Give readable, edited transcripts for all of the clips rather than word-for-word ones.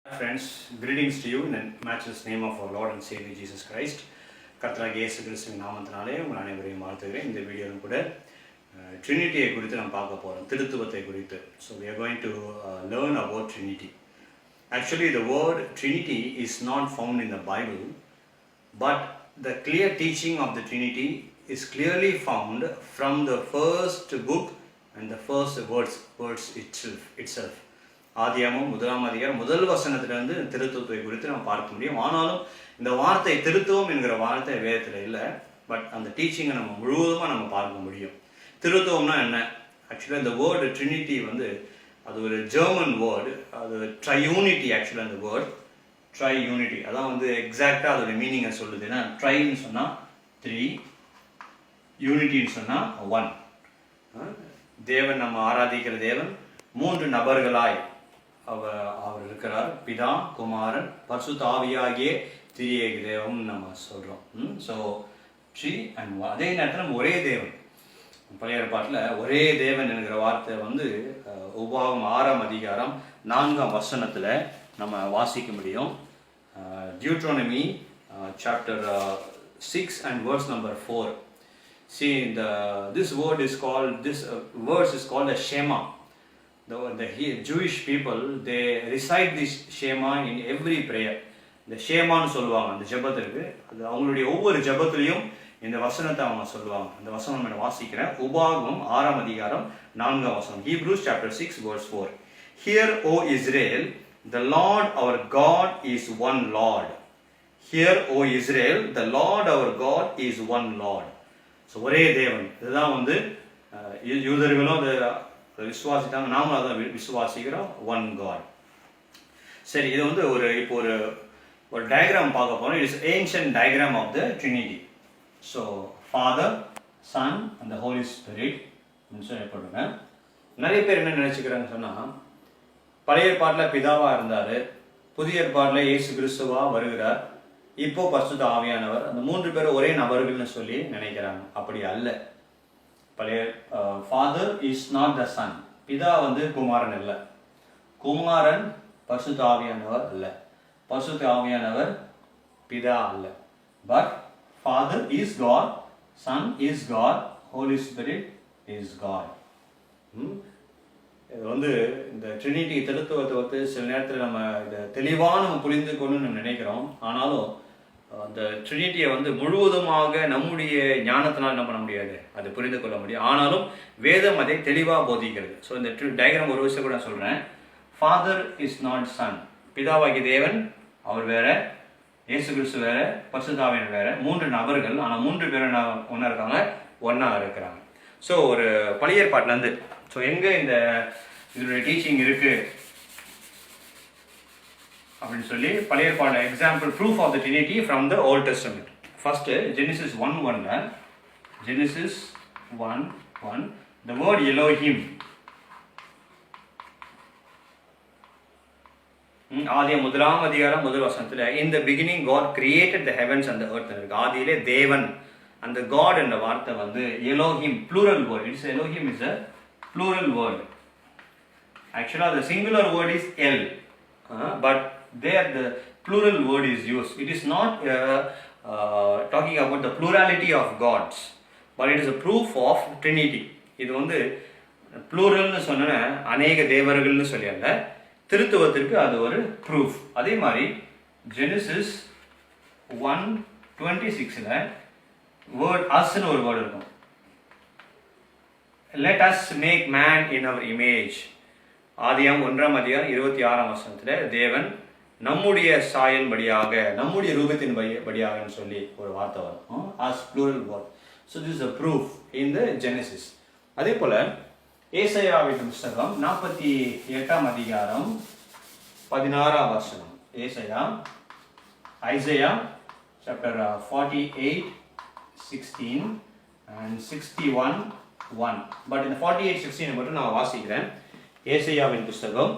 Friends, greetings to you in the matchless name of our Lord and Savior Jesus Christ. கர்த்தராகிய இயேசு கிறிஸ்துவின் நாமத்தினாலே உங்கள் அனைவரையும் வாழ்த்துகிறேன். இந்த வீடியோவில் கூட ட்ரினிட்டியை குறித்து நம்ம பார்க்க போகிறோம், திருத்துவத்தை குறித்து. So we are going to learn about Trinity. Actually, the word Trinity is not found in the Bible, but the clear teaching of the Trinity is clearly found from the first book and the first words itself. ஆதியாகமம் 1ஆம் அதிகாரம் முதல் வசனத்திலிருந்து திருத்துவத்தை குறித்து நம்ம பார்க்க முடியும். ஆனாலும் இந்த வார்த்தை திருத்துவம் என்கிற வார்த்தை வேதத்தில் இல்லை, பட் அந்த டீச்சிங்கை நம்ம முழுவதுமாக நம்ம பார்க்க முடியும். திருத்துவம்னா என்ன? ஆக்சுவலாக இந்த வேர்டு ட்ரினிட்டி அது ஒரு ஜெர்மன் வேர்டு, அது ட்ரையூனிட்டி. ஆக்சுவலாக அந்த வேர்டு ட்ரையூனிட்டி அதான் எக்ஸாக்டாக அதோட மீனிங்கை சொல்லுது. ஏன்னா ட்ரைன்னு சொன்னால் 3, யூனிட்டின்னு சொன்னால் 1. தேவன், நம்ம ஆராதிக்கிற தேவன் 3 நபர்களாய் அவர் இருக்கிறார். பிதா, குமாரன், பரிசுத்த ஆவியாகிய திரியேக தேவன் நம்ம சொல்கிறோம். ஸோ த்ரீ அண்ட் அதே நேரத்தில் நம்ம ஒரே தேவன். பழைய ஏற்பாட்டில் ஒரே தேவன் என்கிற வார்த்தை உபாகமம் 6ஆம் அதிகாரம் 4ஆம் வசனத்தில் நம்ம வாசிக்க முடியும். Deuteronomy chapter 6 and verse number 4. See, this word is called, this verse is called a Shema. The Jewish people, they recite this Shema in every prayer. இந்த ஷேமான்னு சொல்லுவாங்க அந்த ஜெபத்திற்கு. அது அவங்களுடைய ஒவ்வொரு ஜெபத்திலையும் இந்த வசனத்தை அவங்க சொல்லுவாங்க. இந்த வசனம் நான் வாசிக்கிறேன். உபாகமம் 6ஆம் அதிகாரம் 4ஆம் வசனம். Hebrews chapter 6 verse 4. Hear, O Israel, the Lord our God is one Lord. Hear, O Israel, the Lord our God is one Lord. So ஒரே தேவன். இதுதான் யூதர்களும் அதை விசுவாசித்தாங்க, நாமளும் அதான் விசுவாசிக்கிறோம். One God. சரி, இது இப்போ ஒரு டயக்ராம் பார்க்க போகிறோம். It is ancient diagram of the Trinity. So Father, Sun and the Holi Spirit சொல்லப்படுங்க. நிறைய பேர் என்ன நினச்சிக்கிறாங்கன்னு சொன்னால், பழைய ஏற்பாட்டில் பிதாவாக இருந்தார், புதிய ஏற்பாட்டில் இயேசு கிறிஸ்துவாக வருகிறார், இப்போ பரிசுத்த ஆவியானவர், அந்த 3 பேரும் ஒரே நபர்கள்னு சொல்லி நினைக்கிறாங்க. அப்படி அல்ல. பழைய father is not the son. பிதா குமாரன் இல்லை, குமாரன் பரிசுத்த ஆவியானவர் அல்ல, பரிசுத்த ஆவியானவர் பிதா அல்ல. But father is God, son is God, holy spirit is God. இது இந்த ட்ரினிட்டி திருத்துவத்தை சில நேரத்தில் நம்ம இதை தெளிவாக நம்ம புரிந்து கொள்ளணும்னு நம்ம நினைக்கிறோம். ஆனாலும் அந்த ட்ரினிட்டியை முழுவதுமாக நம்முடைய ஞானத்தினால் நம்ம பண்ண முடியாது, அதை புரிந்து கொள்ள முடியும். ஆனாலும் வேதம் அதை தெளிவாக போதிக்கிறது. ஸோ இந்த டயக்ராம் ஒரு விஷயம் கூட சொல்கிறேன். Father is not son. பிதாவாகிய தேவன் அவர் வேற, இயேசு கிறிஸ்து வேற, பரிசுத்தாவியன் வேற. 3 நபர்கள், ஆனால் 3 பேரும் ஒன்றா இருக்காங்க, ஒன்றா இருக்கிறாங்க. ஸோ ஒரு பழைய ஏற்பாட்டிலேருந்து ஸோ எங்கே இதனுடைய டீச்சிங் இருக்குது அப்படின்னு சொல்லி பழைய ஏற்பாடு example proof of the Trinity from the Old Testament. First Genesis 1:1. Genesis 1:1 the word Elohim. ஆதியாகமம் 1ஆம் அதிகாரம் முதல் வசனத்தில் in the beginning God created the heavens and the earth. ஆதியிலே தேவன், அந்த God என்ற வார்த்தை Elohim plural word. It's Elohim is a plural word. Actually the singular word is El, but there the plural word is used. It is not talking about the plurality of gods, but it is a proof of Trinity. இது ப்ளூரல்னு சொன்ன அநேக தேவர்கள்னு சொல்லி அல்ல, திருத்துவத்திற்கு அது ஒரு proof. அதே மாதிரி Genesis 1:26 word அஸ்ன்னு ஒரு வேர்டு இருக்கும். let us make man in our image. ஆதியாகமம் 1ஆம் அதிகாரம் 26ஆம் வசனத்தில் தேவன் நம்முடைய சாயல்படியாக, நம்முடைய ரூபத்தின் படியாகன்னு சொல்லி ஒரு வார்த்தை வரும். as plural word. So this is a proof in the Genesis. அதே போல ஏசாயாவின் புத்தகம் 48ஆம் அதிகாரம் 16ஆம் வசனம். Isaiah chapter 48:16 and 61:1. பட் இந்த 48:16 மட்டும் நான் வாசிக்கிறேன். ஏசாயாவின் புத்தகம்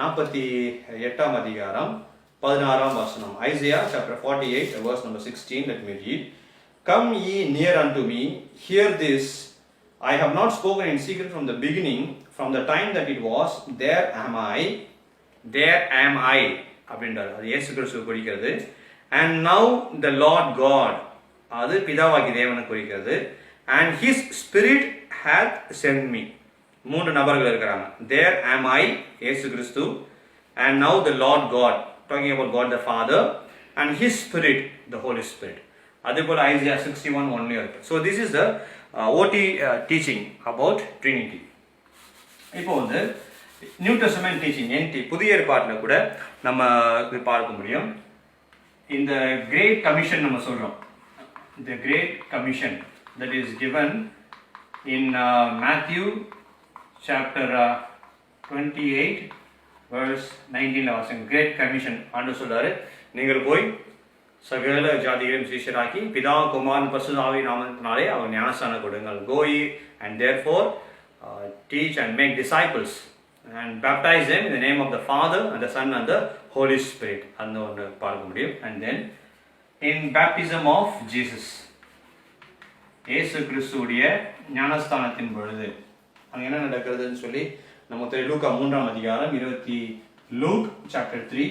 48ஆம் அதிகாரம் 16ஆம் வசனம். Isaiah chapter 48 verse number 16. Let me read. Come ye near unto me, hear this. I have not spoken in secret from the beginning, from the time that it was. There am I, அப்படின்றார். அது இயேசு கிறிஸ்துவை குறிக்கிறது. And now the Lord God, அது பிதாவாகி தேவனை குறிக்கிறது. And his Spirit hath sent me, 3 நபர்கள் இருக்கிறாங்க. There am I, Yesu Kristu, and now the Lord God, talking about God the Father, and his Spirit, the Holi Spirit. அதே போல் ஐசியா 61:1 இருக்கு. ஸோ திஸ் இஸ் த ஓடி டீச்சிங் அபவுட் ட்ரினிட்டி. இப்போ வந்து new testament teaching என்டி, புதிய ஏற்பாட்டில் கூட நம்ம இது பார்க்க முடியும். இந்த கிரேட் கமிஷன் நம்ம சொல்கிறோம். The Great Commission that is given in Matthew chapter 28 verse 19 வாசிங்க. Great Commission ஆண்டு சொல்றாரு, நீங்கள் போய் சகல ஜாதிகளையும் சீஷராக்கி பிதா குமாரன் பரிசுத்த ஆவியின் நாமத்தினாலே அவர் ஞானஸ்நானம் கொடுங்கள். Go ye and therefore teach and make disciples and baptize them in the name of the Father and the Son and the Holy Spirit. அந்த ஒன்று பார்க்க முடியும். And then in baptism of Jesus, இயேசு கிறிஸ்துவுடைய ஞானஸ்தானத்தின் பொழுது அங்கே என்ன நடக்கிறதுன்னு சொல்லி நம்ம லூக்கா 3ஆம் அதிகாரம் 20 Luke chapter 3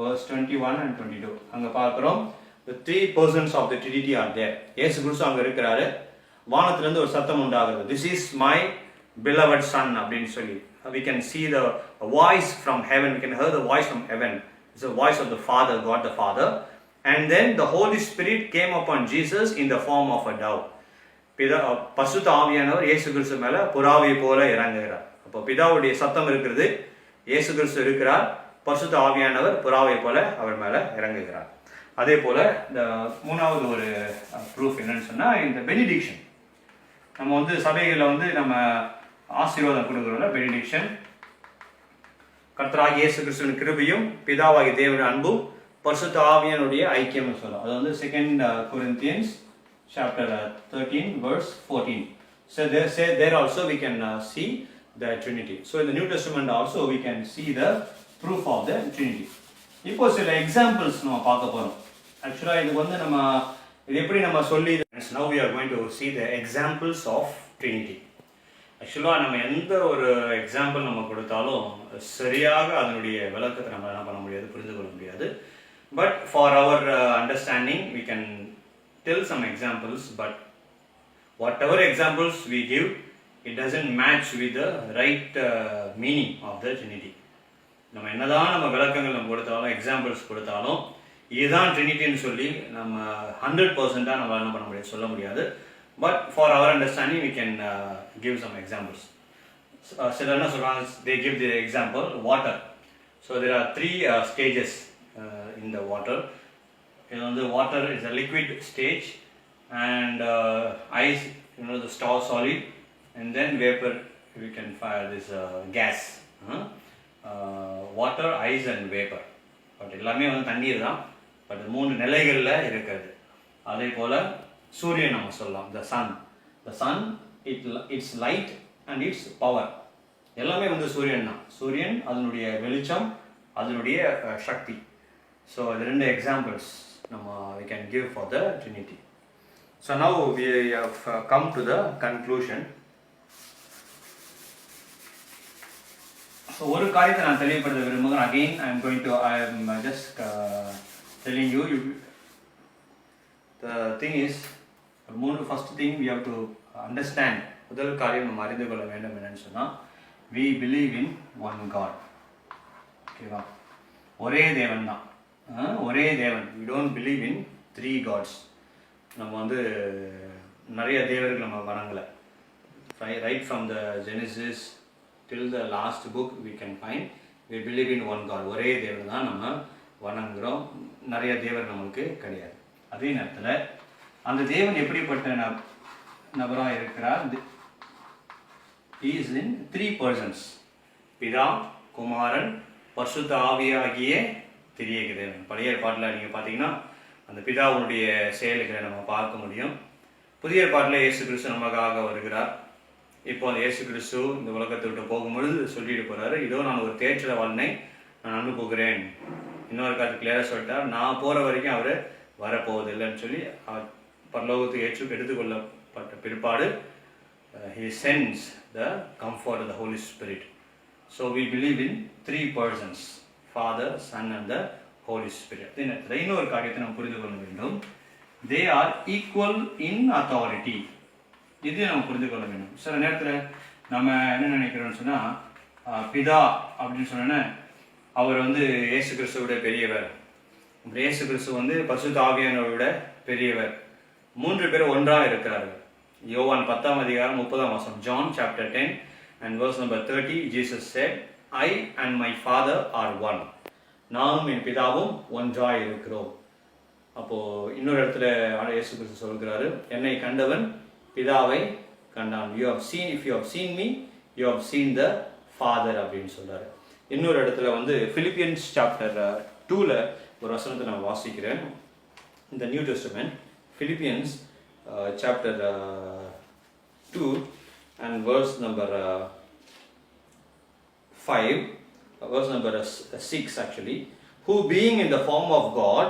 verse 21 and 22 அங்கே பார்க்கிறோம். the 3 persons of the Trinity are there. இயேசு கிறிஸ்து அங்கே இருக்கிறாரு. வானத்திலிருந்து ஒரு சத்தம் உண்டாகிறது, this is my beloved son அப்படின்னு சொல்லி. we can see the voice from heaven, we can hear the voice from heaven. It's the voice of the Father, God the Father. And then the Holy Spirit came upon Jesus in the form of a dove. பரிசுத்த ஆவியானவர் இயேசு கிறிஸ்து மேல புறாவை போல இறங்குகிறார். அப்போ பிதாவுடைய சத்தம் இருக்கிறது, இயேசு கிறிஸ்து இருக்கிறார், பரிசுத்த ஆவியானவர் புறாவை போல அவர் மேல இறங்குகிறார். அதே போல இந்த 3வது ஒரு ப்ரூஃப் என்னன்னு சொன்னா, இந்த பெனிடிக்ஷன். நம்ம வந்து சபைகளில் வந்து நம்ம ஆசீர்வாதம் கொடுக்குறோம்ல, பெனிடிக்ஷன். கர்த்தராகிய இயேசு கிறிஸ்துவின் கிருபையும் பிதாவாகிய தேவனுடைய அன்பும் பரிசுத்த ஆவியானுடைய ஐக்கியம்னு சொல்லும். அது வந்து 2 Corinthians chapter 13 verse 14. So there also we can see the Trinity. So in the New Testament also we can see the proof of the Trinity. இப்போ சில எக்ஸாம்பிள்ஸ் நம்ம பார்க்க போறோம். ஆக்சுவலா இது வந்து நம்ம இது எப்படி நம்ம சொல்லி, now we are going to see the examples of Trinity. ஆக்சுவலாக நம்ம எந்த ஒரு எக்ஸாம்பிள் நம்ம கொடுத்தாலும் சரியாக அதனுடைய விளக்கத்தை நம்ம என்ன பண்ண முடியாது, புரிந்து கொள்ள முடியாது. But for our understanding, we can tell some examples, but whatever examples we give, it doesn't match with the right meaning of the Trinity. நம்ம என்னதான் நம்ம விளக்கங்கள் நம்ம கொடுத்தாலும், எக்ஸாம்பிள்ஸ் கொடுத்தாலும், இதுதான் ட்ரினிட்டின்னு சொல்லி நம்ம 100% நம்ம என்ன பண்ண முடியாது, சொல்ல முடியாது. But for our understanding, we can give some examples. சிலர் என்ன சொல்றாங்க, they give the example water. So there are 3 stages in the water. The water is a liquid stage, and ice, the solid, and then vapor. We can fire this gas. Water, ice and vapor. But எல்லாமே வந்து தண்ணீர் தான், but 3 நிலைகளில் இருக்கிறது. அதே போல் சூரியன் நம்ம சொல்லலாம், the sun, its light and its power. எல்லாமே வந்து சூரியன் தான். சூரியன் அதனுடைய வெளிச்சம், அதனுடைய சக்தி. ஸோ அது 2 எக்ஸாம்பிள்ஸ் நம்ம we can give for the Trinity. So now we have come to the conclusion. So ஒரு காரியத்தை நான் தெளிவுபடுத்த விரும்புகிறேன். Again I am just telling you, the thing is, first thing we have to understand, முதல் காரியம் நம்ம அறிந்து கொள்ள வேண்டும் என்னன்னு சொன்னா, we believe in one God. ஓகேவா? ஒரே தேவன் தான், ஒரே தேவன். we don't believe in 3 gods. நம்ம வந்து நிறைய தேவர்கள் நம்ம வணங்கலை. right from the Genesis till the last book we can find we believe in one God. ஒரே தேவன் தான் நம்ம வணங்குகிறோம், நிறைய தேவர் நமக்கு கிடையாது. அதே நேரத்தில் அந்த தேவன் எப்படிப்பட்ட நபராக இருக்கிறார்? he is in 3 persons. பிதா, குமாரன், பரிசுத்த ஆவியாகிய திரியேக தேவன். பழைய ஏற்பாட்டில் நீங்கள் பார்த்தீங்கன்னா அந்த பிதாவுடைய செயல்களை நம்ம பார்க்க முடியும். புதிய ஏற்பாட்டில் இயேசு கிறிஸ்து நமக்காக வருகிறார். இப்போ அந்த இயேசு கிறிஸ்து இந்த உலகத்தை விட்டு போகும்பொழுது சொல்லிட்டு போகிறாரு, இதோ நான் ஒரு தேற்றரவாளனை நான் அனுப்புகிறேன். இன்னொரு காலத்து கிளியராக சொல்லிட்டார், நான் போகிற வரைக்கும் அவர் வரப்போவதில்லைன்னு சொல்லி அவர் பரலோகத்துக்கு எடுத்துக்கொள்ளப்பட்ட பிற்பாடு he sends the comfort of the Holy Spirit. So we believe in 3 persons. Father, Sun and the Holi spirit. இன்னொரு காரியத்தை நம்ம புரிந்து கொள்ள வேண்டும். They are equal in authority. இது நம்ம புரிந்து கொள்ள வேண்டும். சில நேரத்தில் நம்ம என்ன நினைக்கிறோம்னு சொன்னால், பிதா அப்படின்னு சொன்னோன்னே அவர் வந்து இயேசு கிறிஸ்துவோட பெரியவர், இயேசு கிறிஸ்து வந்து பரிசுத்த ஆவியானவரை விட பெரியவர். 3 பேரும் ஒன்றாக இருக்கிறார்கள். யோவான் 10:30 John chapter 10 and verse number 30, Jesus said, I and my Father are one. நானும் என் பிதாவும் ஒன்றாய் இருக்கிறோம். அப்போ இன்னொரு இடத்துல இயேசு கிறிஸ்து சொல்கிறாரு, என்னை கண்டவன் பிதாவை கண்டான். You have seen, if you have seen me, you have seen the Father அப்படின்னு சொல்றாரு. இன்னொரு இடத்துல வந்து பிலிப்பியன்ஸ் சாப்டர் 2ல ஒரு வசனத்தை நான் வாசிக்கிறேன். இந்த new testament Philippians chapter 2 and verse number 5, verse number 6 actually, who being in the form of God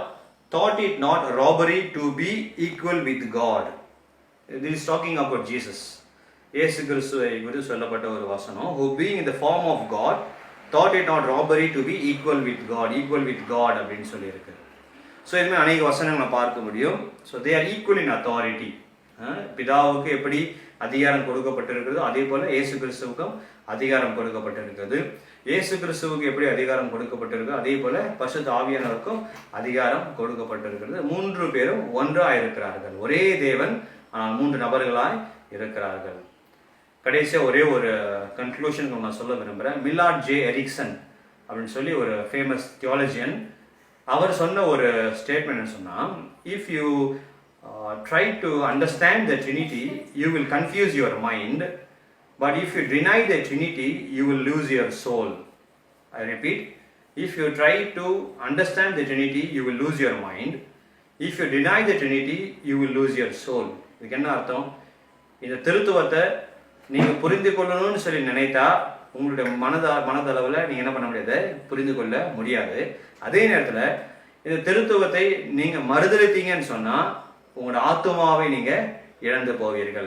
thought it not robbery to be equal with God. This is talking about Jesus. இயேசு கிறிஸ்துவை குறித்து சொல்லப்பட்ட ஒரு வசனம். Who being in the form of God thought it not robbery to be equal with God. Equal with God அப்படின்னு சொல்லியிருக்கு. So இதுமாதிரி அநேக வசனங்களை பார்க்க முடியும். So they are equal in authority. பிதாவுக்கு எப்படி அதிகாரம் கொடுக்கப்பட்டிருக்கிறதோ அதே போல் இயேசு கிறிஸ்துவுக்கும் அதிகாரம் கொடுக்கப்பட்டிருக்கிறது. இயேசு கிறிஸ்துவுக்கு எப்படி அதிகாரம் கொடுக்கப்பட்டிருக்கோ அதே போல் பரிசுத்த ஆவியானவருக்கும் அதிகாரம் கொடுக்கப்பட்டிருக்கிறது. 3 பேரும் ஒன்றாக இருக்கிறார்கள். ஒரே தேவன் 3 நபர்களாய் இருக்கிறார்கள். கடைசியாக ஒரே ஒரு கன்க்ளூஷனுக்கு நான் சொல்ல விரும்புகிறேன். மில்லார்ட் ஜே எரிக்சன் அப்படின்னு சொல்லி ஒரு ஃபேமஸ் தியாலஜியன், அவர் சொன்ன ஒரு ஸ்டேட்மெண்ட் சொன்னால், if you try to understand the Trinity, you will confuse your mind, but if you deny the Trinity, you will lose your soul. I repeat, if you try to understand the Trinity, you will lose your mind. If you deny the Trinity, you will lose your soul. இதுக்கு என்ன அர்த்தம்? இந்த திருத்துவத்தை நீங்கள் புரிந்து கொள்ளணும்னு சொல்லி நினைத்தா உங்களுடைய மனதளவில் நீங்கள் என்ன பண்ண முடியாது, புரிந்து கொள்ள முடியாது. அதே நேரத்தில் இந்த திருத்துவத்தை நீங்கள் மறுதளித்தீங்கன்னு சொன்னால் உங்களோட ஆத்மாவை நீங்கள் இழந்து போவீர்கள்.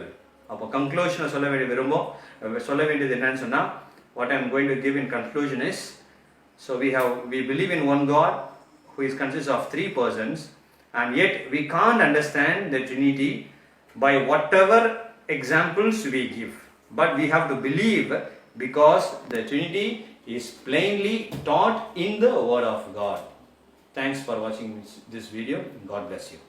அப்போ கன்க்ளூஷனை சொல்ல வேண்டியது என்னன்னு சொன்னால், what I am going to give in conclusion is, so we believe in one God who is consists of 3 persons, and yet we can't understand the Trinity by whatever examples we give, but we have to believe because the Trinity is plainly taught in the Word of God. Thanks for watching this video. God bless you.